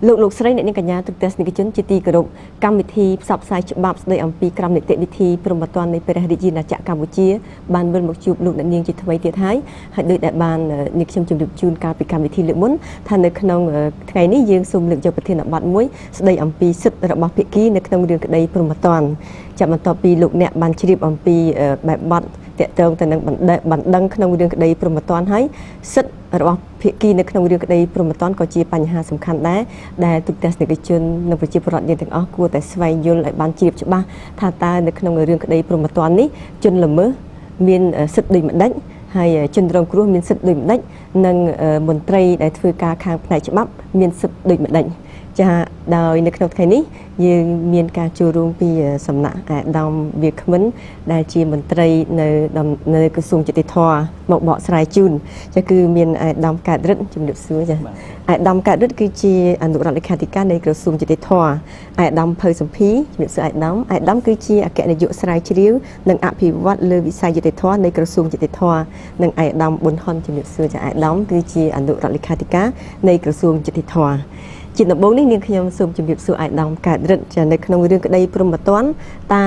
លោកស្រីអ្នកនាងកញ្ញាទូទៅស្នេហ៍ជនជាទីគោរពកម្មវិធីផ្សព្វផ្សាយច្បាប់ស្ដីអំពីក្រមនីតិវិធីព្រហ្មទណ្ឌនៃព្រះរាជាណាចក្រកម្ពុជាបានវិលមកជួបលោកអ្នកនាងជាថ្មីទៀតហើយដោយដែលបាននាងខ្ញុំជម្រាបជូនកាលពីកម្មវិធីលើកមុនថានៅក្នុងថ្ងៃនេះយើងសូមលើកយកប្រធានបទមួយស្ដីអំពីសិទ្ធិរបស់ភាគីនៅក្នុងរឿងក្តីព្រហ្មទណ្ឌចាប់បន្ទាប់ពីលោកអ្នកបានជ្រាបអំពីបែបបទតកតងទៅនឹងបណ្ដឹងក្នុងរឿងក្តីព្រហ្មទណ្ឌហើយសិទ្ធិរបស់ភាគីនៅក្នុងរឿងក្តីព្រហ្មទណ្ឌក៏ជាបញ្ហាសំខាន់ដែរដែលទូទាំងនិកជននិងប្រជាពលរដ្ឋយើងទាំងអស់គួរតែស្វែងយល់ឲ្យបានជ្រាបច្បាស់ថាតើនៅក្នុងរឿងក្តីព្រហ្មទណ្ឌនេះជនល្មើសមានសិទ្ធិដូចម្ដេចហើយជនរងគ្រោះមានសិទ្ធិដូចម្ដេចនិងមន្ត្រីដែលធ្វើការខាងផ្នែកច្បាប់មានសិទ្ធិដូចម្ដេចចាដោយនៅក្នុងថ្ងៃនេះយើងមានការចូលរួមពីសំណាក់អាដាមវាគ្មិនដែលជាមន្ត្រីនៅក្រសួងយុតិធម៌មកបកស្រាយជូនចាគឺមានអាដាមកើតរិទ្ធជំរាបសួរចាអាដាមកើតរិទ្ធគឺជាអនុរដ្ឋលេខាធិការនៃក្រសួងយុតិធម៌អាដាមភៅសំភីជំរាបសួរអាដាមគឺជាអគ្គនាយកស្រាវជ្រាវនិងអភិវឌ្ឍលើវិស័យយុតិធម៌នៃក្រសួងយុតិធម៌និងអាដាមប៊ុនហុនជំរាបសួរចាអាដាមគឺជាអនុរដ្ឋលេខាធិការនៃក្រសួងយុតិធម៌ជាដំបូងនេះនាងខ្ញុំសូមជម្រាបសួរអាដាមកើតរិទ្ធចានៅក្នុងរឿងក្តីព្រហ្មទណ្ឌតើ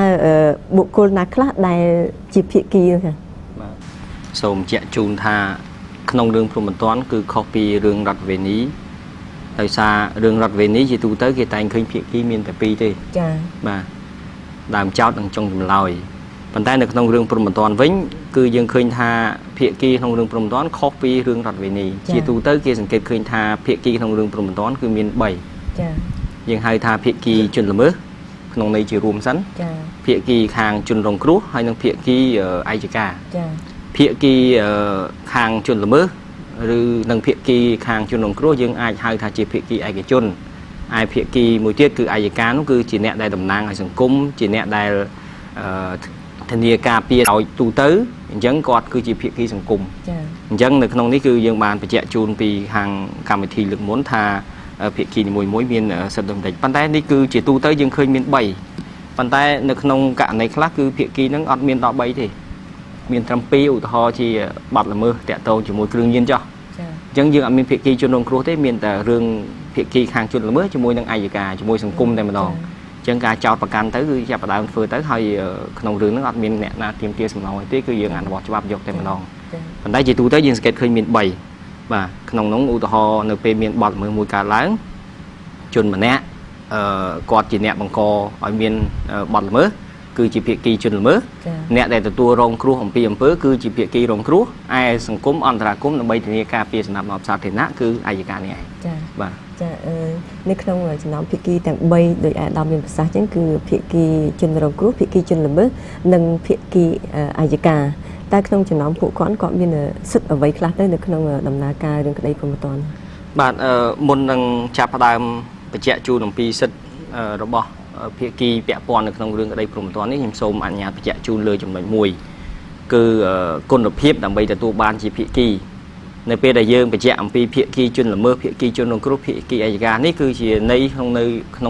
បុគ្គលណាខ្លះដែលជាភាគីចាបាទសូមជែកជូនថាក្នុងរឿងព្រហ្មទណ្ឌគឺខុសពីរឿងរដ្ឋវេនីដោយសាររឿងរដ្ឋវេនីជាទូទៅគេតែងឃើញភាគីមានតែពីរទេចាបាទដើមចោតនិងចុងចម្លើយប៉ុន្តែនៅក្នុងរឿងព្រហ្មទណ្ឌវិញគឺយើងឃើញថាភាគីក្នុងរឿងព្រហ្មទណ្ឌខុសពីរឿងរដ្ឋវេនីជាទូទៅគេសង្កេតឃើញថាភាគីក្នុងរឿងព្រហ្មទណ្ឌគឺមាន3ចាយើងហៅថាភាគីជនល្មើសក្នុងន័យជារួមសិនចាភាគីខាងជនរងគ្រោះហើយនិងភាគីអัยការចាភាគីខាងជនល្មើសឬនិងភាគីខាងជនរងគ្រោះយើងអាចហៅថាជាភាគីឯកជនឯភាគីមួយទៀតគឺអัยការនោះគឺជាអ្នកដែលតំណាងឲ្យសង្គមជាអ្នកដែលធានាការពារឲ្យទូទៅអញ្ចឹងគាត់គឺជាភាគីសង្គមចា៎អញ្ចឹងនៅក្នុងនេះគឺយើងបានបញ្ជាក់ជូនពីខាងកម្មវិធីលើកមុនថាភាគីនីមួយៗមានសិទ្ធិដូចម្ដេចប៉ុន្តែនេះគឺជាទូទៅយើងឃើញមាន3ប៉ុន្តែនៅក្នុងករណីខ្លះគឺភាគីហ្នឹងអត់មានដល់3ទេមានត្រឹម2ឧទាហរណ៍ជាបាត់ល្មើសតាក់ទងជាមួយគ្រឿងញៀនចោះចា៎អញ្ចឹងយើងអត់មានភាគីជនរងគ្រោះទេមានតែរឿងភាគីខាងជនល្មើសជាមួយនឹងអัยការជាមួយសង្គមតែម្ដងចឹងការចោតប្រកាន់ទៅគឺចាប់ផ្ដើមធ្វើទៅហើយក្នុងរឿងហ្នឹងអត់មានអ្នកណាទាមទារសំណងអីទេគឺយើងអនុវត្តច្បាប់យកតែម្ដងប៉ុន្តែជាទូទៅយើងសង្កេតឃើញមាន3បាទក្នុងនោះឧទាហរណ៍នៅពេលមានបទល្មើសមួយកើតឡើងជនម្នាក់គាត់ជាអ្នកបង្កឲ្យមានបទល្មើសគឺជាភាគីជនល្មើសអ្នកដែលទទួលរងគ្រោះអំពីអំពើគឺជាភាគីរងគ្រោះឯសង្គមអន្តរាគមន៍ដើម្បីធានាការពារសំណាប់របស់សាធារណៈគឺអัยការនេះឯងចា៎បាទចានៅក្នុងចំណោមភាគីទាំង3ដោយអាដាមមានប្រសាសន៍ចឹងគឺភាគីជនរងគ្រោះភាគីជនល្មើសនិងភាគីអัยការតែក្នុងចំណោមពួកគាត់មានសិទ្ធិអ្វីខ្លះទៅនៅក្នុងដំណើរការរឿងក្តីព្រហ្មទណ្ឌបាទមុននឹងចាប់ផ្ដើមបញ្ជាក់ជូនអំពីសិទ្ធិរបស់ភាគីពាក់ព័ន្ធនៅក្នុងរឿងក្តីព្រហ្មទណ្ឌនេះខ្ញុំសូមអនុញ្ញាតបញ្ជាក់ជូនលើចំណុចមួយគឺគុណភាពដើម្បីទទួលបានជាភាគីនៅពេលដែលយើងបញ្ជាក់អំពីភាគីជនល្មើសភាគីជនរងគ្រោះភាគីអัยការនេះគឺជាន័យក្នុ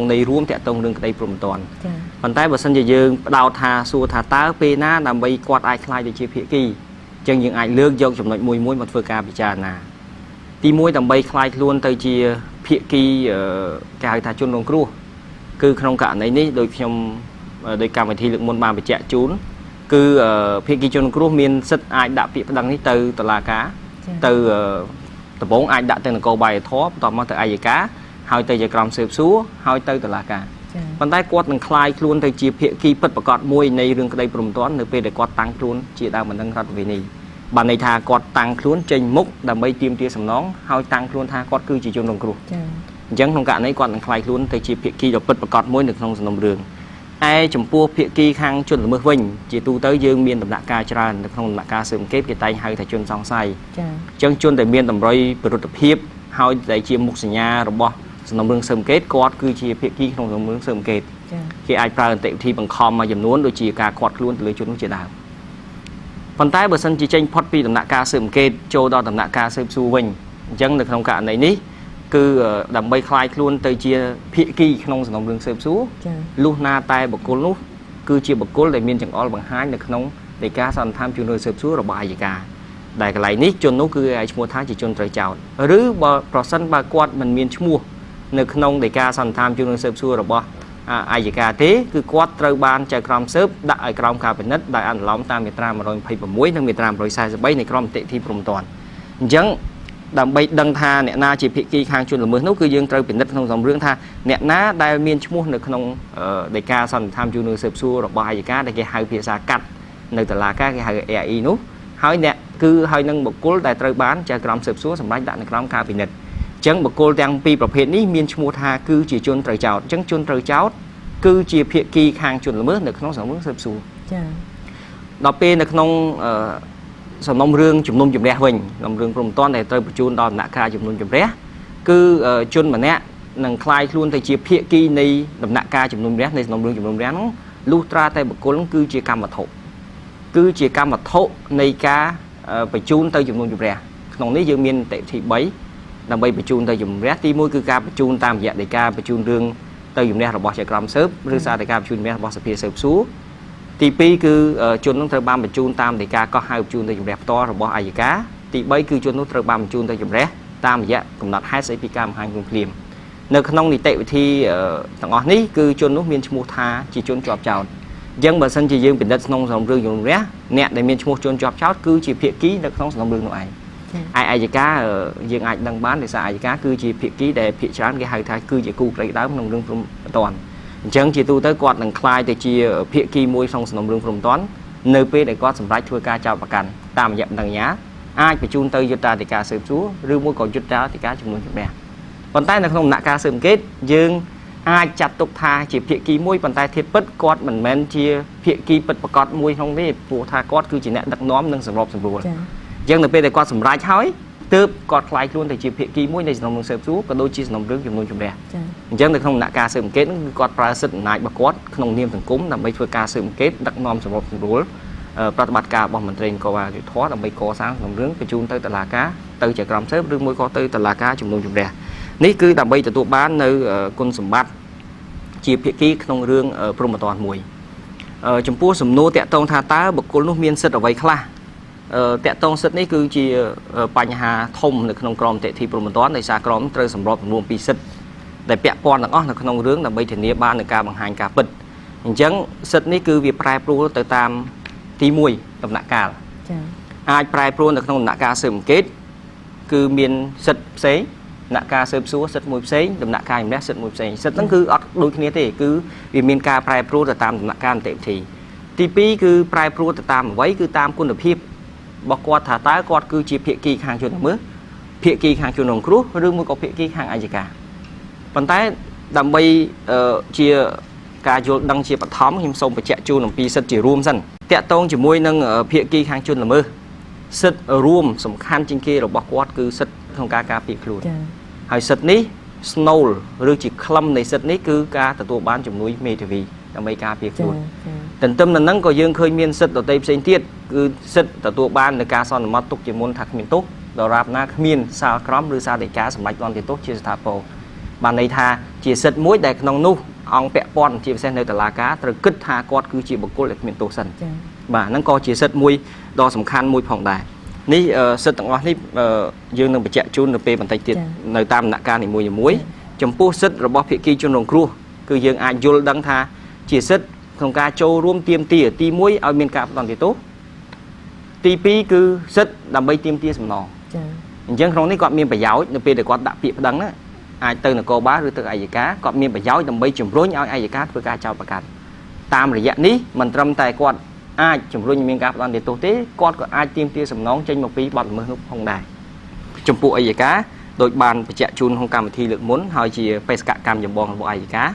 ងន័យរួមតាក់ទងរឿងក្តីព្រហ្មទណ្ឌប៉ុន្តែបើសិនជាយើងផ្ដោតថាសួរថាតើពេលណាដើម្បីគាត់អាចខ្លាយទៅជាភាគីអញ្ចឹងយើងអាចលើកយកចំណុចមួយមកធ្វើការពិចារណាទី1ដើម្បីខ្លាយខ្លួនទៅជាភាគីគេហៅថាជនរងគ្រោះគឺក្នុងករណីនេះដោយខ្ញុំដោយកម្មវិធីលើកមុនបានបញ្ជាក់ជូនគឺភាគីជនរងគ្រោះមានសិទ្ធិអាចដាក់ពាក្យប្តឹងនេះទៅតុលាការទៅដំបូងអាចដាក់ទៅនគរបាលធម៌បន្ទាប់មកទៅអัยការហើយទៅជាក្រុមស៊ើបសួរហើយទៅតុលាការប៉ុន្តែគាត់នឹងคลายខ្លួនទៅជាភាគីពិតប្រាកដមួយនៃរឿងក្តីព្រហ្មទណ្ឌនៅពេលដែលគាត់តាំងខ្លួនជាដើមបណ្ដឹងរដ្ឋវេនីបានន័យថាគាត់តាំងខ្លួនចេញមុខដើម្បីទាមទារសំណងហើយតាំងខ្លួនថាគាត់គឺជាជនរងគ្រោះអញ្ចឹងក្នុងករណីគាត់នឹងคลายខ្លួនទៅជាភាគីដ៏ពិតប្រាកដមួយនៅក្នុងសំណុំរឿងឯចំពោះភាគីខាងជនល្មើសវិញជាទូទៅយើងមានដំណាក់កាលច្រើននៅក្នុងដំណាក់កាលស៊ើបអង្កេតគេតែងហៅថាជនសង្ស័យចា៎អញ្ចឹងជនដែលមានតម្រុយប្រវត្តិភាពហើយដែលជាមុខសញ្ញារបស់សំណុំរឿងស៊ើបអង្កេតគាត់គឺជាភាគីក្នុងសំណុំរឿងស៊ើបអង្កេតគេអាចប្រើអន្តិវិធីបង្ខំមួយចំនួនដូចជាការឃាត់ខ្លួនទៅលើជននោះជាដើមប៉ុន្តែបើសិនជាចេញផុតពីដំណាក់កាលស៊ើបអង្កេតចូលដល់ដំណាក់កាលស៊ើបសួរវិញអញ្ចឹងនៅក្នុងករណីនេះគឺដើម្បីคลายខ្លួនទៅជាភាគីក្នុងសំណុំរឿងស៊ើបសួរលុះណាតែបុគ្គលនោះគឺជាបុគ្គលដែលមានចង្អុលបង្ហាញនៅក្នុងនៃការសន្និដ្ឋានជួនរឿងស៊ើបសួររបស់អัยការដែលកន្លែងនេះជននោះគឺឲ្យឈ្មោះថាជាជនត្រូវចោទឬបើប្រសិនបើគាត់មិនមានឈ្មោះ នៅក្នុងដីកាសន្និដ្ឋានជួននឹងស៊ើបសួររបស់អាយកាទេគឺគាត់ត្រូវបានចៅក្រមស៊ើបដាក់ឲ្យក្រមការពិនិត្យដោយអនុលោមតាមមាត្រា126និងមាត្រា143នៃក្រមនីតិវិធីព្រហ្មទណ្ឌអញ្ចឹងដើម្បីដឹងថាអ្នកណាជាភាគីខាងជនល្មើសនោះគឺយើងត្រូវពិនិត្យក្នុងសំរឿងថាអ្នកណាដែលមានឈ្មោះនៅក្នុងដីកាសន្និដ្ឋានជួននឹងស៊ើបសួររបស់អាយកាដែលគេហៅភាសាកាត់នៅតុលាការគេហៅ ARE នោះហើយអ្នកគឺហើយនឹងបុគ្គលដែលត្រូវបានចៅក្រមស៊ើបសួរសម្រាប់ដាក់នៅក្រមការពិនិត្យអញ្ចឹងបុគ្គលទាំងពីរប្រភេទនេះមានឈ្មោះថាគឺជាជនត្រូវចោទអញ្ចឹងជនត្រូវចោទគឺជាភាគីខាងជនល្មើសនៅក្នុងសំណុំស៊ើបសួរចា៎ដល់ពេលនៅក្នុងសំណុំរឿងជំនុំជម្រះវិញសំណុំរឿងព្រហ្មទណ្ឌដែលត្រូវបញ្ជូនដល់ដំណាក់កាលជំនុំជម្រះគឺជនម្នាក់នឹងคลายខ្លួនទៅជាភាគីនៃដំណាក់កាលជំនុំជម្រះនៃសំណុំរឿងជំនុំជម្រះនោះលុះត្រាតែបុគ្គលគឺជាកម្មវត្ថុនៃការបញ្ជូនទៅជំនុំជម្រះក្នុងនេះយើងមាននីតិវិធី3ដើម្បីបញ្ជូនទៅជំនុំជម្រះទី1គឺការបញ្ជូនតាមរយៈដីកាបញ្ជូនរឿងទៅជំនះរបស់ចៅក្រមស៊ើបឬសារដីកាបញ្ជូនជំនះរបស់សភាស៊ើបសួរទី2គឺជននោះត្រូវបានបញ្ជូនតាមដីកាកោះហៅបញ្ជូនទៅជំនះផ្ទាល់របស់អាយកាទី3គឺជននោះត្រូវបានបញ្ជូនទៅជំនះតាមរយៈកំណត់ហេតុស្អីពីការបង្ហាញភ្លាមនៅក្នុងនីតិវិធីទាំងអស់នេះគឺជននោះមានឈ្មោះថាជាជនជាប់ចោទអញ្ចឹងបើសិនជាយើងពិនិត្យក្នុងសំណុំរឿងជំនះអ្នកដែលមានឈ្មោះជនជាប់ចោទគឺជាភាគីនៅក្នុងសំណុំរឿងនោះឯងអាយកាយើងអាចដឹងបានដោយសារអាយកាគឺជាភាគីដែលភាគច្រើនគេហៅថាគឺជាគូក្រីដើមក្នុងរឿងព្រហ្មទណ្ឌអញ្ចឹងជាទូទៅគាត់នឹងคล้ายទៅជាភាគីមួយក្នុងសំណុំរឿងព្រហ្មទណ្ឌនៅពេលដែលគាត់សម្រេចធ្វើការចោទប្រកាន់តាមរយៈបណ្ដឹងអាជ្ញាអាចបញ្ជូនទៅយុត្តាធិការស៊ើបសួរឬមួយក៏យុត្តាធិការជំនុំជម្រះប៉ុន្តែនៅក្នុងដំណាក់កាលស៊ើបអង្កេតយើងអាចចាត់ទុកថាជាភាគីមួយប៉ុន្តែធៀបពិតគាត់មិនមែនជាភាគីពិតប្រាកដមួយក្នុងនេះព្រោះថាគាត់គឺជាអ្នកដឹកនាំនិងសម្របសម្រួលអញ្ចឹងនៅពេលដែលគាត់សម្រេចហើយទើបគាត់คล้ายខ្លួនទៅជាភាគីមួយនៃសំណុំរឿងស៊ើបសួរក៏ដូចជាសំណុំរឿងជំនុំជម្រះអញ្ចឹងនៅក្នុងដំណាក់កាលស៊ើបអង្កេតគឺគាត់ប្រើសិទ្ធិអំណាចរបស់គាត់ក្នុងនាមសង្គមដើម្បីធ្វើការស៊ើបអង្កេតដឹកនាំសម្របសម្រួលប្រតិបត្តិការរបស់មន្ត្រីនគរបាលយុត្តិធម៌ដើម្បីកសាងសំណុំរឿងបញ្ជូនទៅតុលាការទៅចៅក្រមស៊ើបឬមួយក៏ទៅតុលាការជំនុំជម្រះនេះគឺដើម្បីទទួលបាននៅគុណសម្បត្តិជាភាគីក្នុងរឿងព្រហ្មទណ្ឌមួយចំពោះសំណួរតាក់ទងថាតើបុគ្គលនោះមានសិទ្ធិអ្វីខ្លះតាក់ទងសិទ្ធិនេះគឺជាបញ្ហាធំនៅក្នុងក្រមនីតិវិធីព្រហ្មទណ្ឌដោយសារក្រមត្រូវសម្របសម្រួលពីសិទ្ធិដែលពាក់ព័ន្ធទាំងអស់នៅក្នុងរឿងដើម្បីធានាបាននូវការបង្ហាញការពិតអញ្ចឹងសិទ្ធិនេះគឺវាប្រែប្រួលទៅតាមទី1ដំណាក់កាលចា៎អាចប្រែប្រួលនៅក្នុងដំណាក់កាលស៊ើបអង្កេតគឺមានសិទ្ធិផ្សេងដំណាក់កាលស៊ើបសួរសិទ្ធិមួយផ្សេងដំណាក់កាលជំនះសិទ្ធិមួយផ្សេងសិទ្ធិហ្នឹងគឺអត់ដូចគ្នាទេគឺវាមានការប្រែប្រួលទៅតាមដំណាក់កាលនីតិវិធីទី2គឺប្រែប្រួលទៅតាមអ្វីគឺតាមគុណភាពរបស់គាត់ថាតើគាត់គឺជាភាគីខាងជនល្មើសភាគីខាងជនរងគ្រោះឬមួយក៏ភាគីខាងអាយកាប៉ុន្តែដើម្បីជាការយល់ដឹងជាបឋមខ្ញុំសូមបញ្ជាក់ជូនអំពីសិទ្ធិជារួមសិនតាក់ទងជាមួយនឹងភាគីខាងជនល្មើសសិទ្ធិរួមសំខាន់ជាងគេរបស់គាត់គឺសិទ្ធិក្នុងការការពារខ្លួនហើយសិទ្ធិនេះស្នូលឬជាក្លឹមនៃសិទ្ធិនេះគឺការទទួលបានជំនួយមេធាវីដើម្បីការពារខ្លួនទន្ទឹមនឹងហ្នឹងក៏យើងឃើញមានសិទ្ធិដទៃផ្សេងទៀតគឺសិទ្ធិទទួលបាននៅការសន្មត់ទុកជាមុនថាគ្មានទោសដរាបណាគ្មានសាលក្រមឬសារដីកាសម្រេចផ្តន្ទាទោសជាស្ថាពរបានន័យថាជាសិទ្ធិមួយដែលក្នុងនោះអង្គពាក់ព័ន្ធជាពិសេសនៅតុលាការត្រូវគិតថាគាត់គឺជាបុគ្គលដែលគ្មានទោសសិនបាទហ្នឹងក៏ជាសិទ្ធិមួយដ៏សំខាន់មួយផងដែរនេះសិទ្ធិទាំងអស់នេះយើងនឹងបញ្ជាក់ជូននៅពេលបន្តិចទៀតនៅតាមដំណាក់កាលនីមួយៗចំពោះសិទ្ធិរបស់ភាគីជនរងគ្រោះគឺយើងអាចយល់ដឹងថាជាសិទ្ធិក្នុងការចូលរួមទាមទារទី1ឲ្យមានការផ្តន្ទាទោសទី2គឺសិទ្ធិដើម្បីទាមទារសំណងចា៎អញ្ចឹងក្នុងនេះគាត់មានប្រយោជន៍នៅពេលដែលគាត់ដាក់ពាក្យប្តឹងណាអាចទៅនគរបាលឬទៅអัยការគាត់មានប្រយោជន៍ដើម្បីជំរុញឲ្យអัยការធ្វើការចោទប្រកាន់តាមរយៈនេះមិនត្រឹមតែគាត់អាចជំរុញមានការផ្តន្ទាទោសទេគាត់ក៏អាចទាមទារសំណងចេញមកពីបទល្មើសនោះផងដែរចំពោះអัยការដោយបានបញ្ជាក់ជូនក្នុងកម្មវិធីលើកមុនហើយជាបេសកកម្មចម្បងរបស់អัយការ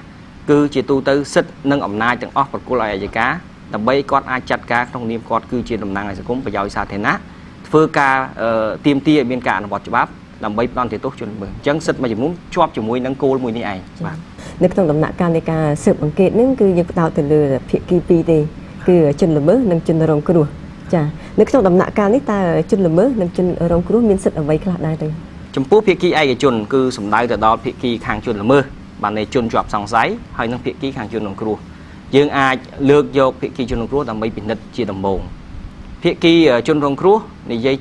គឺជាទូទៅសិទ្ធិនិងអំណាចទាំងអស់ប្រគល់ឲ្យអัយការដើម្បីគាត់អាចចាត់ការក្នុងនាមគាត់គឺជាតំណាងឲ្យសង្គមប្រយោជន៍សាធារណៈធ្វើការទាមទារឲ្យមានការអនុវត្តច្បាប់ដើម្បីផ្តន្ទាទោសជនល្មើសអញ្ចឹងសិទ្ធិមួយចំនួនជាប់ជាមួយនឹងគោលមួយនេះឯងបាទនៅក្នុងដំណាក់កាលនៃការស៊ើបអង្កេតហ្នឹងគឺយើងផ្ដោតទៅលើភាគីពីរទេគឺជនល្មើសនិងជនរងគ្រោះចានៅក្នុងដំណាក់កាលនេះតើជនល្មើសនិងជនរងគ្រោះមានសិទ្ធិអ្វីខ្លះដែរទេចំពោះភាគីឯកជនគឺសំដៅទៅដល់ភាគីខាងជនល្មើសបាននៃជនជាប់សង្ស័យហើយនិងភាគីខាងជនរងគ្រោះយើងអាចលើកយកភាគីជនរងគ្រោះដើម្បីពិនិត្យជាដំបូងភាគីជនរងគ្រោះនិយាយ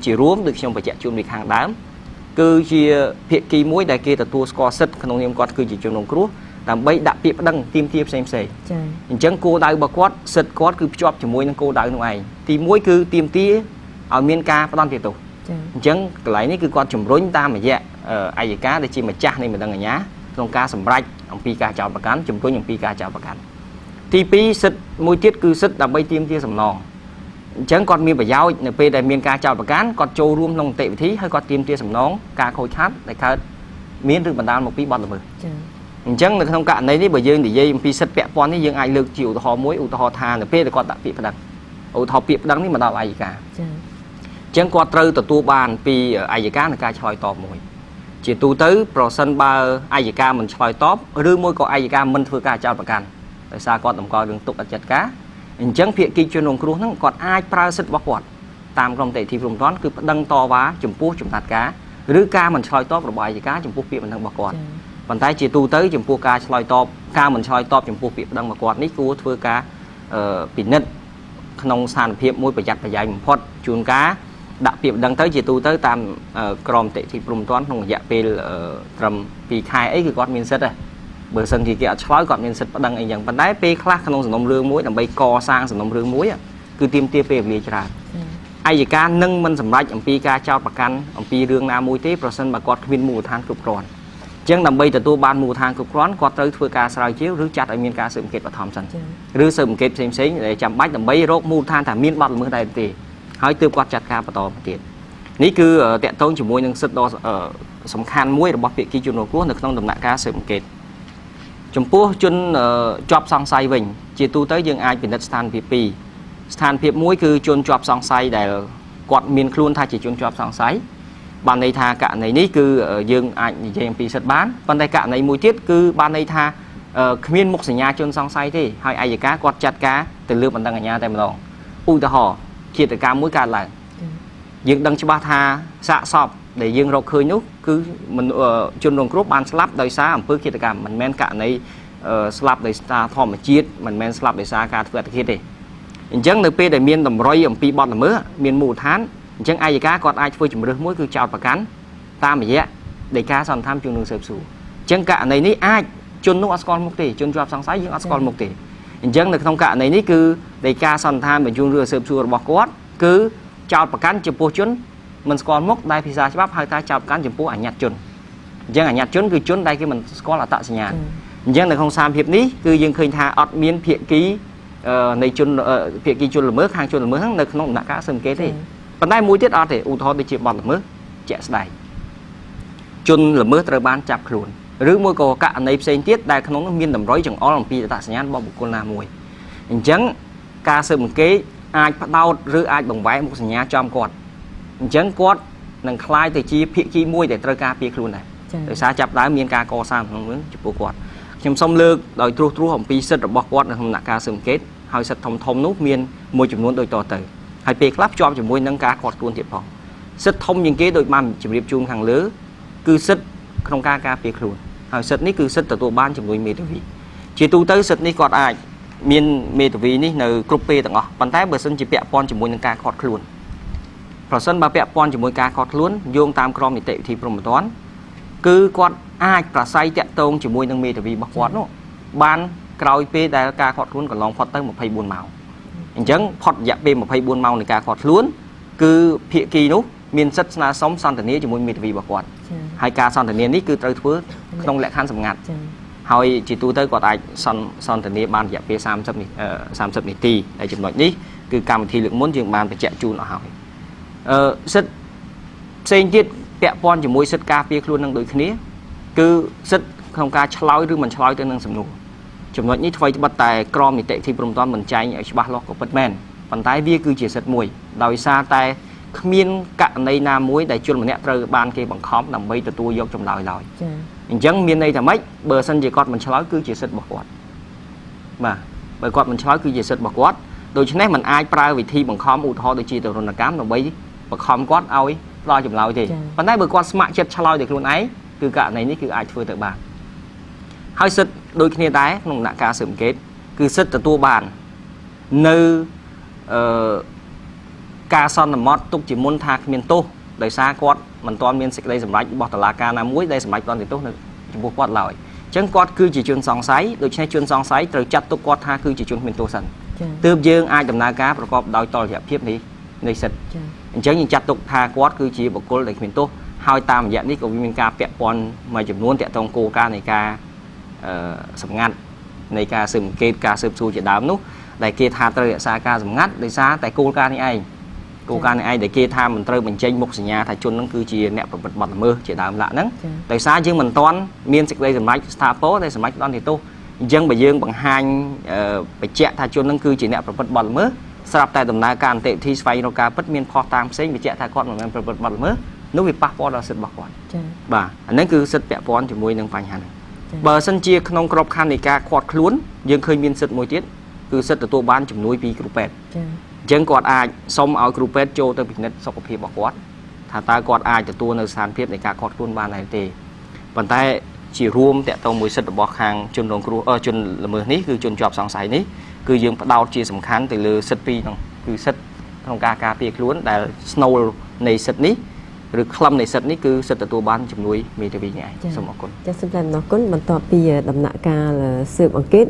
ជារួមដូចខ្ញុំបញ្ជាក់ជូនពីខាងដើម cứ chỉ việc kỳ muối đại kia là tua score sứt không niệm quạt cứ chỉ trường đồng cướp làm bay đặc biệt đăng tim tiêm xem chẳng cô đào bạc quát sứt quát cứ chọc chỉ muối năng cô đào ngoài thì muối cứ tiêm tía ở miền ca bắt tiếp tục chẳng lại ní cứ quạt chùm rối ta mà dạ ai vậy cá để chi mà cha này mình đang ở nhá trong ca sầm rạch ông pi ca chào bạc cán chùm rối những pi ca chào bạc cán thì pi sứt muối tiết cứ sứt làm bay tiêm tia sầm nòng chẳng còn miền bờ giáoในពេលដែលមានការចោទប្រកាន់គាត់ចូលរួមក្នុងនីតិវិធីហើយគាត់ទាមទារសំណងការខូចខាតដែលកើតមានឬបណ្ដាលមកពីបទល្មើសអញ្ចឹងនៅក្នុងករណីនេះបើយើងនិយាយអំពីសិទ្ធិពាក់ព័ន្ធនេះយើងអាចលើកជាឧទាហរណ៍មួយឧទាហរណ៍ថានៅពេលដែលគាត់ដាក់ពាក្យប្តឹងឧទាហរណ៍ពាក្យប្តឹងនេះមកដល់អัยការអញ្ចឹងគាត់ត្រូវទទួលបានពីអัยការនឹងការឆ្លើយតបមួយជាទូទៅប្រសិនបើអัยការមិនឆ្លើយតបឬមួយក៏អัยការមិនធ្វើការចោទប្រកាន់ដោយសារគាត់តម្កល់រឿងទុកអចិត្តការអញ្ចឹងភាគីជនរងគ្រោះហ្នឹងគាត់អាចប្រើសិទ្ធិរបស់គាត់តាមក្រមនីតិព្រំប្រទានគឺប្តឹងតវ៉ាចំពោះចំណាត់ការឬការមិនឆ្លើយតបរបស់អัยការចំពោះពាក្យបណ្ដឹងរបស់គាត់ប៉ុន្តែជាទូទៅចំពោះការឆ្លើយតបការមិនឆ្លើយតបចំពោះពាក្យបណ្ដឹងរបស់គាត់នេះគួរធ្វើការពិនិត្យក្នុងស្ថានភាពមួយប្រយ័ត្នប្រយែងបំផុតជួនកាលដាក់ពាក្យបណ្ដឹងទៅជាទូទៅតាមក្រមនីតិព្រំប្រទានក្នុងរយៈពេលត្រឹម2ខែអីគឺគាត់មានសិទ្ធិដែរបើសិនជាគេអត់ឆ្លើយគាត់មានសិទ្ធិប្តឹងអីយ៉ាងប៉ុន្តែពេលខ្លះក្នុងសំណុំរឿងមួយដើម្បីកសាងសំណុំរឿងមួយគឺទាមទារពេលវេលាច្រើនអัยការនឹងមិនសម្រេចអំពីការចោទប្រកាន់អំពីរឿងណាមួយទេប្រសិនបើគាត់គ្មានមូលដ្ឋានគ្រប់គ្រាន់អញ្ចឹងដើម្បីទទួលបានមូលដ្ឋានគ្រប់គ្រាន់គាត់ត្រូវធ្វើការស្រាវជ្រាវឬចាត់ឲ្យមានការស៊ើបអង្កេតបឋមសិនឬស៊ើបអង្កេតផ្សេងៗដែលចាំបាច់ដើម្បីរកមូលដ្ឋានថាមានបទល្មើសដែរទេហើយទើបគាត់ចាត់ការបន្តទៅទៀតនេះគឺតកតងជាមួយនឹងសិទ្ធិដ៏សំខាន់មួយរបស់ភាគីជនរងគ្រោះនៅក្នុងដំណាក់កាលស៊ើបអង្កេតចំពោះជនជាប់សង្ស័យវិញជាទូទៅយើងអាចពិនិត្យស្ថានភាពពីរស្ថានភាពមួយគឺជនជាប់សង្ស័យដែលគាត់មានខ្លួនថាជាជនជាប់សង្ស័យបានន័យថាករណីនេះគឺយើងអាចនិយាយអំពីសិទ្ធិបានប៉ុន្តែករណីមួយទៀតគឺបានន័យថាគ្មានមុខសញ្ញាជនសង្ស័យទេហើយអัยការគាត់ចាត់ការទៅលើបណ្ដឹងអាជ្ញាតែម្ដងឧទាហរណ៍ជាតកម្មមួយកើតឡើងយើងដឹងច្បាស់ថាសាកសពដែលយើងរកឃើញនោះគឺជនរងគ្រោះបានស្លាប់ដោយសារអំពើឃាតកម្មមិនមែនករណីស្លាប់ដោយសារធម្មជាតិមិនមែនស្លាប់ដោយសារការធ្វើអត្តឃាតទេអញ្ចឹងនៅពេលដែលមានតម្រុយអំពីបទល្មើសមានមូលដ្ឋានអញ្ចឹងអัยការគាត់អាចធ្វើជំរើសមួយគឺចោទប្រកាន់តាមរយៈដីកាសន្និដ្ឋានជំនុំស៊ើបសួរអញ្ចឹងករណីនេះអាចជននោះអត់ស្គាល់មុខទេជនជាប់សង្ស័យយើងអត់ស្គាល់មុខទេអញ្ចឹងនៅក្នុងករណីនេះគឺដីកាសន្និដ្ឋានបញ្ជូនរឿងស៊ើបសួររបស់គាត់គឺចោទប្រកាន់ចំពោះជនមិនស្គាល់មុខដែលភាសាច្បាប់ហៅថាចោទប្រកាន់ចំពោះអាជ្ញាជនអញ្ចឹងអាជ្ញាជនគឺជនដែលគេមិនស្គាល់អត្តសញ្ញាណអញ្ចឹងនៅក្នុងសារភាពនេះគឺយើងឃើញថាអត់មានភាគីនៃជនភាគីជនល្មើសខាងជនល្មើសហ្នឹងនៅក្នុងដំណាក់កាលស៊ើបអង្កេតទេប៉ុន្តែមួយទៀតអត់ទេឧទាហរណ៍ដូចជាបទល្មើសជាក់ស្ដែងជនល្មើសត្រូវបានចាប់ខ្លួនឬមួយក៏ករណីផ្សេងទៀតដែលក្នុងនោះមានតម្រុយចង្អុលអំពីអត្តសញ្ញាណរបស់បុគ្គលណាមួយអញ្ចឹងការស៊ើបអង្កេតអាចផ្ដោតឬអាចបង្វែរមុខសញ្ញាចំគាត់អញ្ចឹងគាត់នឹងคล้ายទៅជាភាគីមួយដែលត្រូវការពារខ្លួនដែរដោយសារចាប់ដើមមានការកសាងក្នុងរឿងចំពោះគាត់ខ្ញុំសូមលើកដោយត្រួសត្រាសអំពីសិទ្ធិរបស់គាត់នៅក្នុងដំណាក់កាលស៊ើបអង្កេតហើយសិទ្ធិធំៗនោះមានមួយចំនួនដូចតទៅហើយពេលខ្លះភ្ជាប់ជាមួយនឹងការខាត់ខ្លួនទៀតផងសិទ្ធិធំជាងគេដូចបានជម្រាបជូនខាងលើគឺសិទ្ធិក្នុងការការពារខ្លួនហើយសិទ្ធិនេះគឺសិទ្ធិទទួលបានជំនួយមេធាវីជាទូទៅសិទ្ធិនេះគាត់អាចមានមេធាវីនេះនៅគ្រប់ពេលទាំងអស់ប៉ុន្តែបើសិនជាពាក់ព័ន្ធជាមួយនឹងការខាត់ខ្លួនប្រសិនបើពាក់ព័ន្ធជាមួយការខាត់ខ្លួនយោងតាមក្រមនីតិវិធីព្រហ្មទណ្ឌគឺគាត់អាចប្រស័យតាក់ទងជាមួយនឹងមេធាវីរបស់គាត់នោះបានក្រោយពេលដែលការខាត់ខ្លួនកន្លងផុតទៅ24ម៉ោងអញ្ចឹងផុតរយៈពេល24ម៉ោងនៃការខាត់ខ្លួនគឺភាគីនោះមានសិទ្ធិស្នើសុំសន្ទនាជាមួយមេធាវីរបស់គាត់ហើយការសន្ទនានេះគឺត្រូវធ្វើក្នុងលក្ខខណ្ឌសម្ងាត់ហើយជាទូទៅគាត់អាចសន្ទនាបានរយៈពេល30នាទីហើយចំណុចនេះគឺកម្មវិធីលើកមុនយើងបានបញ្ជាក់ជូនអស់ហើយសិទ្ធិផ្សេងទៀតពាក់ព័ន្ធជាមួយសិទ្ធិការពារខ្លួននឹងដូចគ្នាគឺសិទ្ធិក្នុងការឆ្លើយឬមិនឆ្លើយទៅនឹងសំណួរចំណុចនេះថ្មីត្បិតតែក្រមនីតិវិធីព្រហ្មទណ្ឌមិនចែងឲ្យច្បាស់លាស់ក៏ពិតមែនប៉ុន្តែវាគឺជាសិទ្ធិមួយដោយសារតែគ្មានករណីណាមួយដែលជនម្នាក់ត្រូវបានគេបង្ខំដើម្បីទទួលយកចម្លើយឡើយអញ្ចឹងមានន័យថាម៉េចបើសិនជាគាត់មិនឆ្លើយគឺជាសិទ្ធិរបស់គាត់បាទបើគាត់មិនឆ្លើយគឺជាសិទ្ធិរបស់គាត់ដូច្នេះมันអាចប្រើវិធីបង្ខំឧទាហរណ៍ដូចជាទរណកម្មដើម្បីបង្ខំគាត់ឲ្យផ្ដល់ចម្លើយទេប៉ុន្តែបើគាត់ស្ម័គ្រចិត្តឆ្លើយដោយខ្លួនឯងគឺករណីនេះគឺអាចធ្វើទៅបានហើយសិទ្ធិដូចគ្នាដែរក្នុងដំណាក់កាលស៊ើបអង្កេតគឺសិទ្ធិទទួលបាននៅការសន្មត់ទុកជាមុនថាគ្មានទោសដោយសារគាត់ មិនទាន់មានសេចក្តីសម្រេចរបស់តុលាការណាមួយដែលសម្រេចបន្តទោសនៅចំពោះគាត់ឡើយអញ្ចឹងគាត់គឺជាជនសង្ស័យដូច្នេះជនសង្ស័យត្រូវចាត់ទុកគាត់ថាគឺជាជនគ្មានទោសសិនទើបយើងអាចដំណើរការប្រកបដោយតុល្យភាពនៃសិទ្ធិអញ្ចឹងយើងចាត់ទុកថាគាត់គឺជាបុគ្គលដែលគ្មានទោសហើយតាមរយៈនេះក៏មានការពាក់ព័ន្ធមួយចំនួនតាក់ទងគោលការណ៍នៃការសម្ងាត់នៃការស៊ើបអង្កេតការស៊ើបសួរជាដើមនោះដែលគេថាត្រូវរក្សាការសម្ងាត់ដោយសារតែគោលការណ៍នេះឯងដែលគេថាមិនត្រូវបញ្ចេញមុខសញ្ញាថាជននឹងគឺជាអ្នកប្រព្រឹត្តបទល្មើសជាដើមឡាក់ហ្នឹងដោយសារយើងមិនទាន់មានសេចក្តីសម្រេចស្ថាពរតែសម្រេចដល់ទោសអញ្ចឹងបើយើងបង្ហាញបញ្ជាក់ថាជននឹងគឺជាអ្នកប្រព្រឹត្តបទល្មើសស្រាប់តែដំណើរការអន្តរជាតិស្វែងរកការពិតមានផុសតាមផ្សេងបញ្ជាក់ថាគាត់មិនមែនប្រព្រឹត្តបទល្មើសនោះវាប៉ះពាល់ដល់សិទ្ធិរបស់គាត់បាទអាហ្នឹងគឺសិទ្ធិពាក់ព័ន្ធជាមួយនឹងបញ្ហាហ្នឹងបើសិនជាក្នុងក្របខ័ណ្ឌនៃការឃាត់ខ្លួនយើងឃើញមានសិទ្ធិមួយទៀតគឺសិទ្ធិទទួលបានជំនួយពីគ្រូពេទ្យអញ្ចឹងគាត់អាចសុំឲ្យគ្រូពេទ្យចូលទៅពិនិត្យសុខភាពរបស់គាត់ថាតើគាត់អាចទទួលនៅស្ថានភាពនៃការឃាត់ខ្លួនបានដែរទេប៉ុន្តែជារួមតកតងមួយសិទ្ធិរបស់ខាងជនរងគ្រោះជនល្មើសនេះគឺជនជាប់សង្ស័យនេះគឺយើងផ្ដោតជាសំខាន់ទៅលើសិទ្ធិពីរហ្នឹងគឺសិទ្ធិក្នុងការការពារខ្លួនដែលស្នូលនៃសិទ្ធិនេះឬខ្លឹមនៃសិទ្ធិនេះគឺសិទ្ធិទទួលបានជំនួយមេធាវីនេះឯងសូមអរគុណចាសសូមអរគុណបន្ទាប់ពីដំណាក់កាលស៊ើបអង្កេត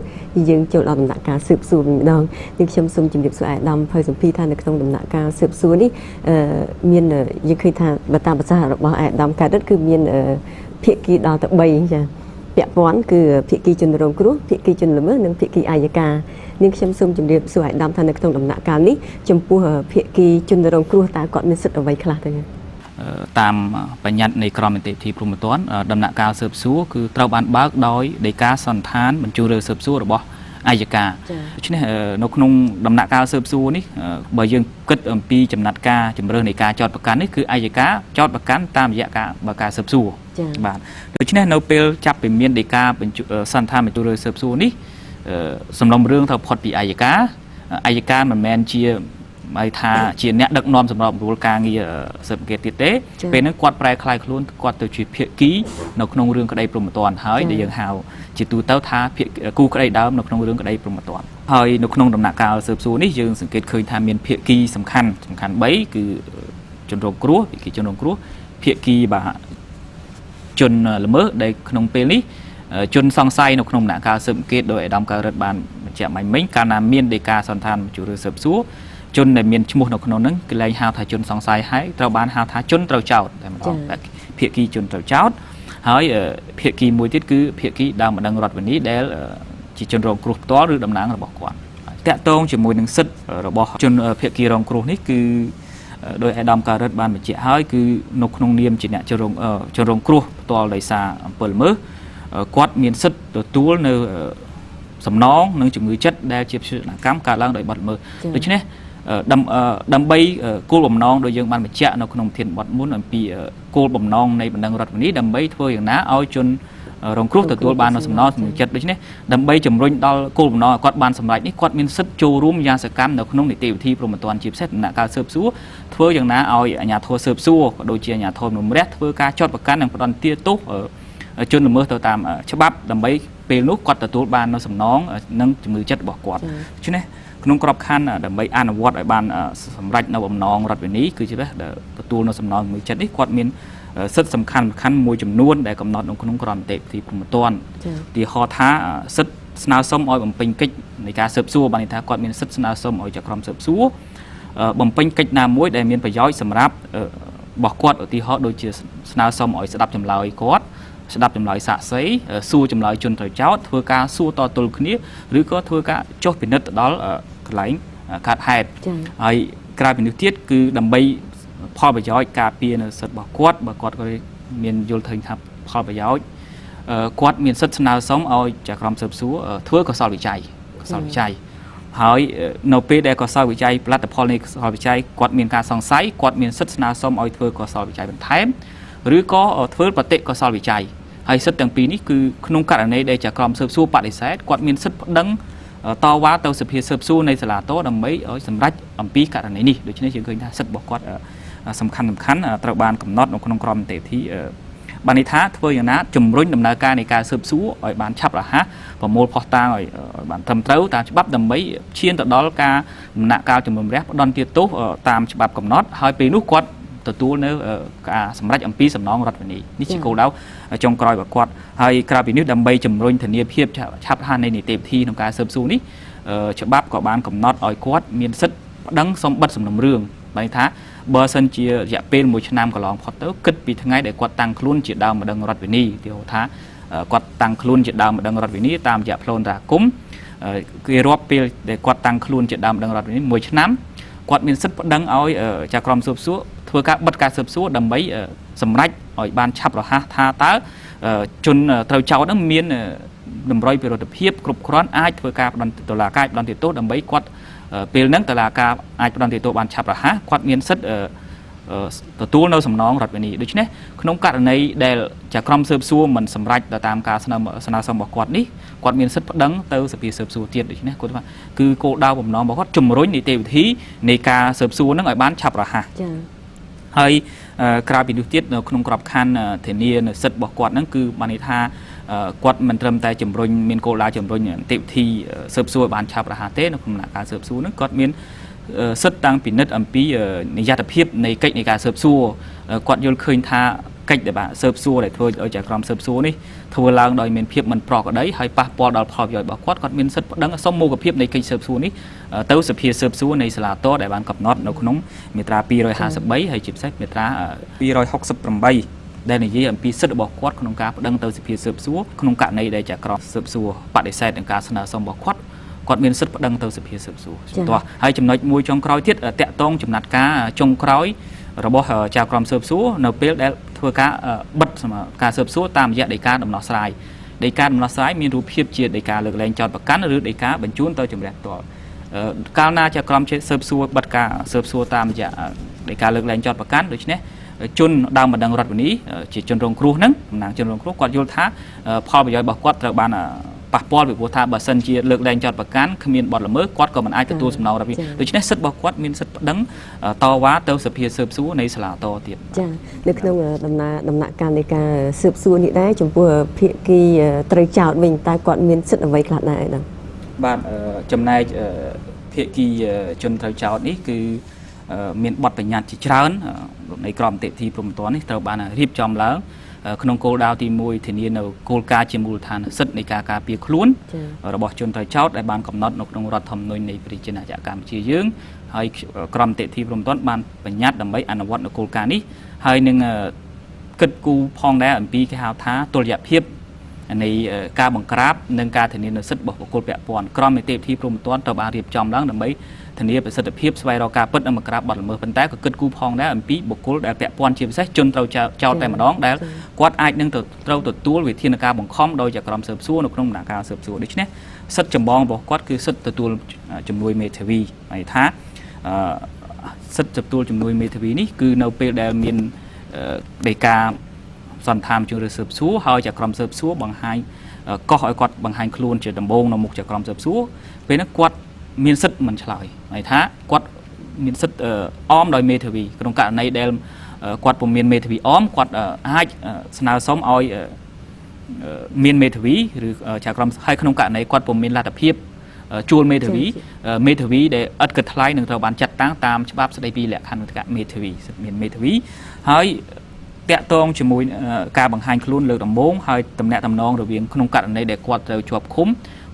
យើងចូលដល់ដំណាក់កាលស៊ើបសួរវិញម្ដងនេះខ្ញុំសូមជម្រាបសួរអាដាមភៅសម្ភារថានៅក្នុងដំណាក់កាលស៊ើបសួរនេះមានយើងឃើញថាបើតាមប្រសាសន៍របស់អាដាមកើតគឺមានភាគីដល់ទៅ3ចាពាក់ព័ន្ធគឺភាគីជនរងគ្រោះភាគីជនល្មើសនិងភាគីអัยការនាងខ្ញុំសូមជម្រាបសួរអាដាមថានៅក្នុងដំណាក់កាលនេះចំពោះភាគីជនរងគ្រោះតើគាត់មានសិទ្ធិអ្វីខ្លះទៅតាមបញ្ញត្តិនៃក្រមនីតិវិធីព្រហ្មទណ្ឌដំណាក់កាលស៊ើបសួរគឺត្រូវបានបើកដោយដីកាសន្តានបញ្ជូនរឿងស៊ើបសួររបស់អัยការដូច្នេះនៅក្នុងដំណាក់កាលស៊ើបសួរនេះបើយើងគិតអំពីចំណាត់ការជំរឿននៃការចោទប្រកាន់នេះគឺអัยការចោទប្រកាន់តាមរយៈការបើកការស៊ើបសួរបាទដូច្នេះនៅពេលចាប់ពីមានដីកាសន្តានបញ្ជូនរឿងស៊ើបសួរនេះសំណុំរឿងត្រូវផុតពីអัយការមិនមែនជាហើយថាជាអ្នកដឹកនាំសម្រាប់រំលការងារស៊ើបអង្កេតទៀតទេពេលហ្នឹងគាត់ប្រែคล้ายខ្លួនគាត់ទៅជាភាគីនៅក្នុងរឿងក្តីព្រហ្មទណ្ឌហើយដែលយើងហៅជាទូទៅថាគូក្តីដើមនៅក្នុងរឿងក្តីព្រហ្មទណ្ឌហើយនៅក្នុងដំណាក់កាលស៊ើបសួរនេះយើងសង្កេតឃើញថាមានភាគីសំខាន់3គឺជនរងគ្រោះភាគីជនរងគ្រោះភាគីបាទជនល្មើសដែលក្នុងពេលនេះជនសង្ស័យនៅក្នុងដំណាក់កាលស៊ើបអង្កេតដោយអាដាមកើតរិទ្ធបានបញ្ជាក់មិញកាលណាមានដីកាសន្តានបញ្ជូនរឿងស៊ើបសួរជនដែលមានឈ្មោះនៅក្នុងហ្នឹងគឺលែងហៅថាជនសង្ស័យហើយត្រូវបានហៅថាជនត្រូវចោទតែម្ដងភាគីជនត្រូវចោទហើយភាគីមួយទៀតគឺភាគីដើមបណ្ដឹងរដ្ឋវិន័យដែលជាជនរងគ្រោះផ្ទាល់ឬតំណាងរបស់គាត់តាក់ទងជាមួយនឹងសិទ្ធិរបស់ជនភាគីរងគ្រោះនេះគឺដោយអាដាមកើតរិទ្ធបានបញ្ជាក់ហើយគឺនៅក្នុងនាមជាអ្នកជនរងគ្រោះផ្ទាល់ដោយសារអំពើល្មើសគាត់មានសិទ្ធិទទួលនៅសំណងនិងជំងឺចិត្តដែលជាភេទកម្មកើតឡើងដោយបទល្មើសដូច្នេះដើម្បីគោលបំណងដោយយើងបានបញ្ជាក់នៅក្នុងធានបទមុនអំពីគោលបំណងនៃបណ្ដឹងរដ្ឋវិន័យដើម្បីធ្វើយ៉ាងណាឲ្យជនរងគ្រោះទទួលបាននៅសំណងជំងឺចិត្តដូច្នេះដើម្បីជំរុញដល់គោលបំណងឲ្យគាត់បានសម្រេចនេះគាត់មានសិទ្ធិចូលរួមយ៉ាងសកម្មនៅក្នុងនីតិវិធីព្រហ្មទណ្ឌជាពិសេសដំណាក់កាលស៊ើបសួរធ្វើយ៉ាងណាឲ្យអាជ្ញាធរស៊ើបសួរក៏ដូចជាអាជ្ញាធរនំរះធ្វើការចោទប្រកាន់និងផ្ដន្ទាទោសជនល្មើសទៅតាមច្បាប់ដើម្បីពេលនោះគាត់ទទួលបាននៅសំណងនិងជំងឺចិត្តរបស់គាត់ដូច្នេះក្នុងក្របខ័ណ្ឌដើម្បីអនុវត្តឲ្យបានសម្រេចនៅបំណងរដ្ឋវិន័យគឺជាទទួលនៅសំណងជំងឺចិត្តនេះគាត់មានសិទ្ធិសំខាន់មួយចំនួនដែលកំណត់នៅក្នុងក្រមនីតិវិធីព្រហ្មទណ្ឌទីហោថាសិទ្ធិស្នើសុំឲ្យបំពេញកិច្ចនៃការស៊ើបសួរបានន័យថាគាត់មានសិទ្ធិស្នើសុំឲ្យចក្រមស៊ើបសួរបំពេញកិច្ចណាមួយដែលមានប្រយោជន៍សម្រាប់របស់គាត់ឧទាហរណ៍ដូចជាស្នើសុំឲ្យស្ដាប់ចម្លើយគាត់ស្ដាប់ចម្លើយសាកសីសួរចម្លើយជនត្រូវចោទធ្វើការសួរតទល់គ្នាឬក៏ធ្វើការចុះពិនិត្យទៅដល់កន្លែងកើតហេតុហើយក្រៅពីនេះទៀតគឺដើម្បីផលប្រយោជន៍ការពារនៅសិទ្ធិរបស់គាត់បើគាត់ក៏មានយល់ឃើញថាផលប្រយោជន៍គាត់មានសិទ្ធិស្នើសុំឲ្យចក្រមស៊ើបសួរធ្វើកសលវិច័យហើយនៅពេលដែលកសលវិច័យផលិតផលនៃកសលវិច័យគាត់មានការសង្ស័យគាត់មានសិទ្ធិស្នើសុំឲ្យធ្វើកសលវិច័យបន្ថែមឬក៏ធ្វើបតិកសលវិច័យហើយសិទ្ធិទាំងពីរនេះគឺក្នុងករណីដែលចក្រមស៊ើបសួរបដិសេធគាត់មានសិទ្ធិប្តឹងតវ៉ាទៅសភាស៊ើបសួរនៃសាលាតដើម្បីឲ្យសម្រេចអំពីករណីនេះដូច្នេះយើងឃើញថាសិទ្ធិរបស់គាត់សំខាន់ត្រូវបានកំណត់នៅក្នុងក្រមនីតិវិធីបានន័យថាធ្វើយ៉ាងណាជំរុញដំណើរការនៃការស៊ើបសួរឲ្យបានឆាប់រហ័សប្រមូលភស្តុតាងឲ្យបានត្រឹមត្រូវតាមច្បាប់ដើម្បីឈានទៅដល់ការដំណាក់កាលជំនុំរះផ្ដន្ទាទោសតាមច្បាប់កំណត់ហើយពេលនោះគាត់ ទទួលនៅការសម្រេចអំពីសំណងរដ្ឋវិន័យនេះជាគោលដៅចុងក្រោយរបស់គាត់ហើយក្រៅពីនេះដើម្បីជំរុញធានាភាពឆាប់រហ័សនៃនីតិវិធីក្នុងការស៊ើបសួរនេះច្បាប់ក៏បានកំណត់ឲ្យគាត់មានសិទ្ធិប្តឹងសុំបិទសំណុំរឿងបានថាបើសិនជារយៈពេល1ឆ្នាំកន្លងផុតទៅគិតពីថ្ងៃដែលគាត់តាំងខ្លួនជាដើមម្ដងរដ្ឋវិន័យទីហៅថាគាត់តាំងខ្លួនជាដើមម្ដងរដ្ឋវិន័យតាមរយៈផ្លូវអន្តរាគមន៍គេរាប់ពេលដែលគាត់តាំងខ្លួនជាដើមម្ដងរដ្ឋវិន័យ1ឆ្នាំគាត់មានសិទ្ធិប្តឹងឲ្យចៅក្រមស៊ើបសួរធ្វើការបិទការស៊ើបសួរដើម្បីសម្រេចឲ្យបានឆាប់រហ័សថាតើជនត្រូវចោទហ្នឹងមានតម្រុយពីរដ្ឋភាពគ្រប់គ្រាន់អាចធ្វើការផ្តន្ទាតុលាការផ្តន្ទាទោសដើម្បីគាត់ពេលហ្នឹងតុលាការអាចផ្តន្ទាទោសបានឆាប់រហ័សគាត់មានសិទ្ធិទទួលនៅសំណងរដ្ឋវិន័យដូច្នេះក្នុងករណីដែលចៅក្រមស៊ើបសួរមិនសម្រេចតាមការស្នើសុំរបស់គាត់នេះគាត់មានសិទ្ធិប្តឹងទៅសភាស៊ើបសួរទៀតដូច្នេះគាត់ថាគឺគោលដៅបំណងរបស់គាត់ជំរុញនីតិវិធីនៃការស៊ើបសួរហ្នឹងឲ្យបានឆាប់រហ័សចា៎ហើយក្រៅពីនោះទៀតនៅក្នុងក្របខ័ណ្ឌធានានៅសិទ្ធិរបស់គាត់ហ្នឹងគឺបានន័យថាគាត់មិនត្រឹមតែជំរុញមានគោលដៅជំរុញនីតិវិធីស៊ើបសួរបានឆាប់រហ័សទេនៅក្នុងដំណាក់កាលស៊ើបសួរហ្នឹងគាត់មានសិទ្ធិតាំងពិនិត្យអំពីនិយត្តភាពនៃកិច្ចនៃការស៊ើបសួរគាត់យល់ឃើញថាកិច្ចដែលបានស៊ើបសួរដែលធ្វើឲ្យចៅក្រមស៊ើបសួរនេះធ្វើឡើងដោយមានភាពមិនប្រក្រតីហើយប៉ះពាល់ដល់ផលប្រយោជន៍របស់គាត់មានសិទ្ធិប្តឹងសុំមូលភាពនៃកិច្ចស៊ើបសួរនេះទៅសភាស៊ើបសួរនៃសាលាតដែលបានកំណត់នៅក្នុងមាត្រា253ហើយជាពិសេសមាត្រា268ដែលនិយាយអំពីសិទ្ធិរបស់គាត់ក្នុងការប្តឹងទៅសភាស៊ើបសួរក្នុងករណីដែលចៅក្រមស៊ើបសួរបដិសេធនឹងការស្នើសុំរបស់គាត់មានសិទ្ធិប្តឹងទៅសភាស៊ើបសួរទាស់ហើយចំណុចមួយចុងក្រោយទៀតតាក់ទងចំណាត់ការចុងក្រោយរបស់ចៅក្រមស៊ើបសួរនៅពេលដែលធ្វើការបិទការស៊ើបសួរតាមរយៈដីកាដំណោះស្រាយដីកាដំណោះស្រាយមានរូបភាពជាដីកាលើកលែងចោទប្រកាន់ឬដីកាបញ្ជូនទៅជំរះផ្ទាល់កាលណាចៅក្រមស៊ើបសួរបិទការស៊ើបសួរតាមរយៈដីកាលើកលែងចោទប្រកាន់ដូច្នេះជនដើមម្ដងរដ្ឋវិន័យជាជនរងគ្រោះហ្នឹងតំណាងជនរងគ្រោះគាត់យល់ថាផលប្រយោជន៍របស់គាត់ត្រូវបានប៉ះពាល់ពីព្រោះថាបើសិនជាលើកលែងចោទប្រកាន់គ្មានបទល្មើសគាត់ក៏មិនអាចទទួលសំណងរដ្ឋវិន័យដូច្នេះសិទ្ធិរបស់គាត់មានសិទ្ធិប្តឹងតវ៉ាទៅសភាស៊ើបសួរនៃសាលាតទៀតចានៅក្នុងដំណាក់កាលនៃការស៊ើបសួរនេះដែរចំពោះភាគីត្រូវចោទវិញតើគាត់មានសិទ្ធិអ្វីខ្លះដែរហ្នឹងបាទចំណែកភាគីជនត្រូវចោទនេះគឺមានបទបញ្ញត្តិជាច្រើននៃក្រមនីតិវិធីព្រហ្មទណ្ឌនេះត្រូវបានរៀបចំឡើងក្នុងគោលដៅទី1ធានានៅគោលការណ៍ជាមូលដ្ឋានសិទ្ធិនៃការការពារខ្លួនរបស់ជនត្រូវចោទដែលបានកំណត់នៅក្នុងរដ្ឋធម្មនុញ្ញនៃប្រជាណាចក្រកម្ពុជាយើងហើយក្រមនីតិវិធីព្រហ្មទណ្ឌបានបញ្ញត្តិដើម្បីអនុវត្តនៅគោលការណ៍នេះហើយនឹងគិតគូរផងដែរអំពីគេហៅថាតុល្យភាពនៃការបង្ក្រាបនិងការធានានូវសិទ្ធិរបស់បុគ្គលពាក់ព័ន្ធក្រមនីតិវិធីព្រហ្មទណ្ឌត្រូវបានរៀបចំឡើងដើម្បីធានាប្រសិទ្ធភាពស្វែងរកការពិតនិងបង្ក្រាបបទល្មើសប៉ុន្តែក៏គិតគូរផងដែរអំពីបុគ្គលដែលពាក់ព័ន្ធជាពិសេសជនត្រូវចោទតែម្ដងដែលគាត់អាចនឹងត្រូវទទួលវិធានការបង្ខំដោយចក្រមស៊ើបសួរនៅក្នុងដំណាក់កាលស៊ើបសួរដូច្នេះសិទ្ធិចម្បងរបស់គាត់គឺសិទ្ធិទទួលជំនួយមេធាវីហើយថាសិទ្ធិទទួលជំនួយមេធាវីនេះគឺនៅពេលដែលមានដីកាសន្តានជំរឿស៊ើបសួរហើយចក្រមស៊ើបសួរបង្ហាញកោះឲ្យគាត់បង្ហាញខ្លួនជាដំបូងនៅមុខចក្រមស៊ើបសួរពេលហ្នឹងគាត់មានសិទ្ធិមិនឆ្លើយហើយថាគាត់មានសិទ្ធិអមដោយមេធាវីក្នុងករណីដែលគាត់ពុំមានមេធាវីអមគាត់អាចស្នើសុំឲ្យមានមេធាវីឬចក្រមហើយក្នុងករណីគាត់ពុំមានលទ្ធភាពជួលមេធាវីដែលឥតគិតថ្លៃនឹងត្រូវបានចាត់តាំងតាមច្បាប់ស្តីពីលក្ខខណ្ឌគណៈមេធាវីមានមេធាវីហើយតាក់ទងជាមួយការបង្ហាញខ្លួនលើកដំបូងហើយតំណែងតំណងរវាងក្នុងករណីដែលគាត់ត្រូវជាប់ឃុំ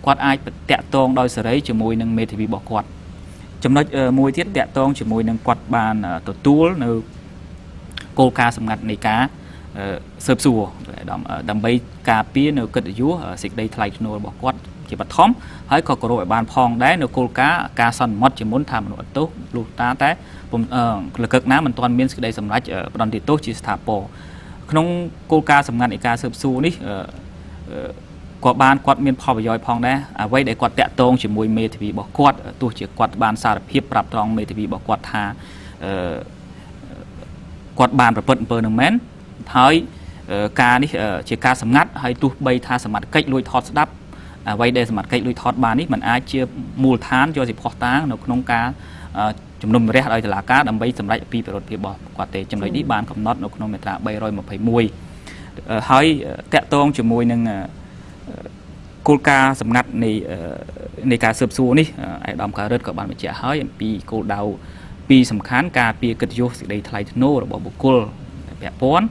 គាត់អាចតាក់ទងដោយសេរីជាមួយនឹងមេធាវីរបស់គាត់ចំណុចមួយទៀតតាក់ទងជាមួយនឹងគាត់បានទទួលនៅគោលការណ៍សម្ងាត់នៃការស៊ើបសួរដើម្បីការពារនៅកិត្តិយសសេចក្តីថ្លៃថ្នូររបស់គាត់ជាបឋមហើយក៏គោរពឲ្យបានផងដែរនៅគោលការណ៍ការសន្មត់ជាមុនថាមនុស្សអត់ទោសលុះតាតែលកឹកណាមិនទាន់មានសេចក្តីសម្រេចផ្តន្ទាទោសជាស្ថាពរក្នុងគោលការណ៍សម្ងាត់នៃការស៊ើបសួរនេះគាត់មានផលប្រយោជន៍ផងដែរអ្វីដែលគាត់តាក់ទងជាមួយមេធាវីរបស់គាត់ទោះជាគាត់បានសារភាពប្រាប់ត្រង់មេធាវីរបស់គាត់ថាគាត់បានប្រព្រឹត្តអំពើនឹងមែនហើយការនេះជាការសម្ងាត់ហើយទោះបីថាសមត្ថកិច្ចលួចថតស្ដាប់អ្វីដែលសមត្ថកិច្ចលួចថតបាននេះมันអាចជាមូលដ្ឋានយកសិផុសតាងនៅក្នុងការជំនុំរះដោយតុលាការដើម្បីសម្រេចពីប្រវត្តិភាពរបស់គាត់ទេចំណុចនេះបានកំណត់នៅក្នុងមាត្រា321ហើយតាក់ទងជាមួយនឹងគោលការណ៍សម្ងាត់នៃការស៊ើបសួរនេះអាយដាមការ៉ិតក៏បានបញ្ជាក់ហើយអំពីគោលដៅ ពីសំខាន់ការពារកិត្តិយសសេចក្តីថ្លៃថ្នូររបស់បុគ្គលពាក់ព័ន្ធ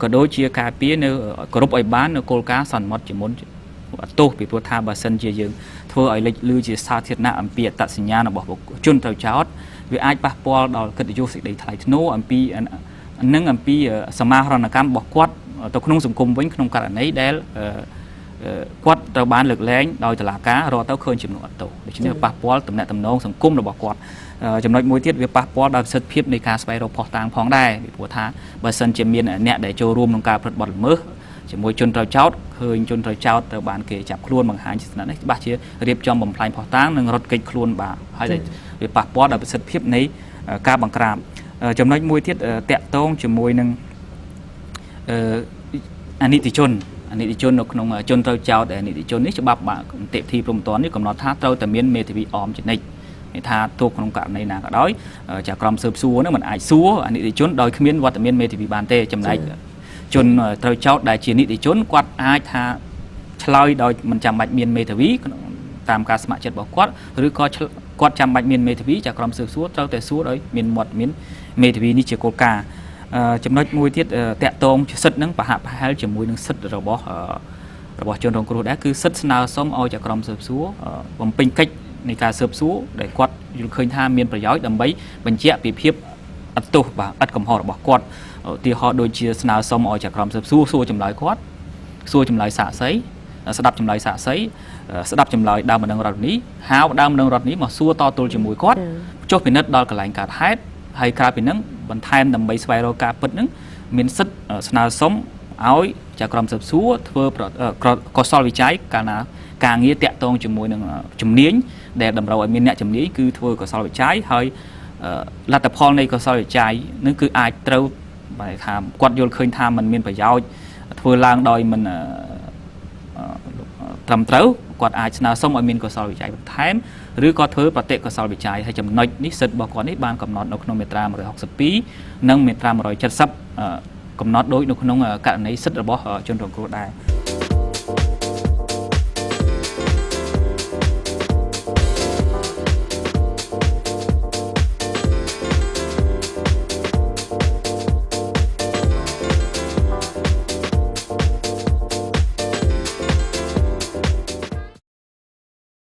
ក៏ដូចជាការពារនៅគោរពឲ្យបាននៅគោលការណ៍សន្មត់ជាមុនទោសពីព្រោះថាបើសិនជាយើងធ្វើឲ្យលេចលឺជាសាធារណៈអំពីអត្តសញ្ញាណរបស់ជនត្រូវចោទវាអាចប៉ះពាល់ដល់កិត្តិយសសេចក្តីថ្លៃថ្នូរអំពីនឹងអំពីសមាហរណកម្មរបស់គាត់ទៅក្នុងសង្គមវិញក្នុងករណីដែលគាត់ត្រូវបានលើកលែងដោយតុលាការរកទៅឃើញចំនួនអត់ទោសដូច្នេះប៉ះពាល់ទំនាក់ទំនងសង្គមរបស់គាត់ចំណុចមួយទៀតវាប៉ះពាល់ដល់ប្រសិទ្ធភាពនៃការស្វែងរកភស្តុតាងផងដែរពីព្រោះថាបើសិនជាមានអ្នកដែលចូលរួមក្នុងការប្រព្រឹត្តបទល្មើសជាមួយជនត្រូវចោទឃើញជនត្រូវចោទត្រូវបានគេចាប់ខ្លួនបង្ហាញជាស្និទ្ធនេះច្បាស់ជារៀបចំបំផ្លាញភស្តុតាងនិងរត់គេចខ្លួនបាទហើយវាប៉ះពាល់ដល់ប្រសិទ្ធភាពនៃការបង្ក្រាបចំណុចមួយទៀតតាក់ទងជាមួយនឹងអនិច្ចជននៅក្នុងជនត្រូវចោទអនិច្ចជននេះច្បាប់នីតិវិធីព្រហ្មទណ្ឌនេះកំណត់ថាត្រូវតែមានមេធាវីអមជានិច្ចមានថាទោះក្នុងករណីណាក៏ដោយចាក្រមស៊ើបសួរនឹងមិនអាចសួរអនិច្ចជនដោយគ្មានវត្តមានមេធាវីបានទេចំណែកជនត្រូវចោទដែលជានិតិជនគាត់អាចថាឆ្លើយដោយមិនចាំបាច់មានមេធាវីតាមការស្ម័គ្រចិត្តរបស់គាត់ឬក៏គាត់ចាំបាច់មានមេធាវីចាក្រមស៊ើបសួរត្រូវតែសួរដោយមានមេធាវីនេះជាគោលការណ៍ចំណុចមួយទៀតតាក់ទងសិទ្ធិនឹងប្រហាក់ប្រហែលជាមួយនឹងសិទ្ធិរបស់ជនរងគ្រោះដែរគឺសិទ្ធិស្នើសុំឲ្យចាក្រមស៊ើបសួរបំពេញកិច្ចនៃការស៊ើបសួរដែលគាត់យល់ឃើញថាមានប្រយោជន៍ដើម្បីបញ្ជាក់ពីភាពអត់ទោសបាទឥតកំហុសរបស់គាត់ឧទាហរណ៍ដូចជាស្នើសុំឲ្យចាក្រមស៊ើបសួរសួរចម្លើយគាត់សួរចម្លើយសាក្សីស្ដាប់ចម្លើយសាក្សីស្ដាប់ចម្លើយដើមបណ្ដឹងរដ្ឋនីហៅដើមបណ្ដឹងរដ្ឋនីមកសួរតទល់ជាមួយគាត់ចុះពិនិត្យដល់កន្លែងកើតហេតុហើយក្រៅពីហ្នឹងបន្ថែមដើម្បីស្វែងរកការពិតហ្នឹងមានសិទ្ធិស្នើសុំឲ្យចាក្រមស៊ើបសួរធ្វើកុសលវិច័យកាលណាការងារតាក់ទងជាមួយនឹងជំនាញដែលតម្រូវឲ្យមានអ្នកជំនាញគឺធ្វើកុសលវិច័យហើយលទ្ធផលនៃកុសលវិច័យនឹងគឺអាចត្រូវបែរថាគាត់យល់ឃើញថាมันមានប្រយោជន៍ធ្វើឡើងដោយមិនត្រឹមត្រូវគាត់អាចស្នើសុំឲ្យមានកុសលវិច័យបន្ថែមឬក៏ធ្វើប្រតិកុសលវិច័យហើយចំណុចនេះសិទ្ធិរបស់គាត់នេះបានកំណត់នៅក្នុងមាត្រា162និងមាត្រា170កំណត់ដូចនៅក្នុងករណីសិទ្ធិរបស់ជនរងគ្រោះដែរ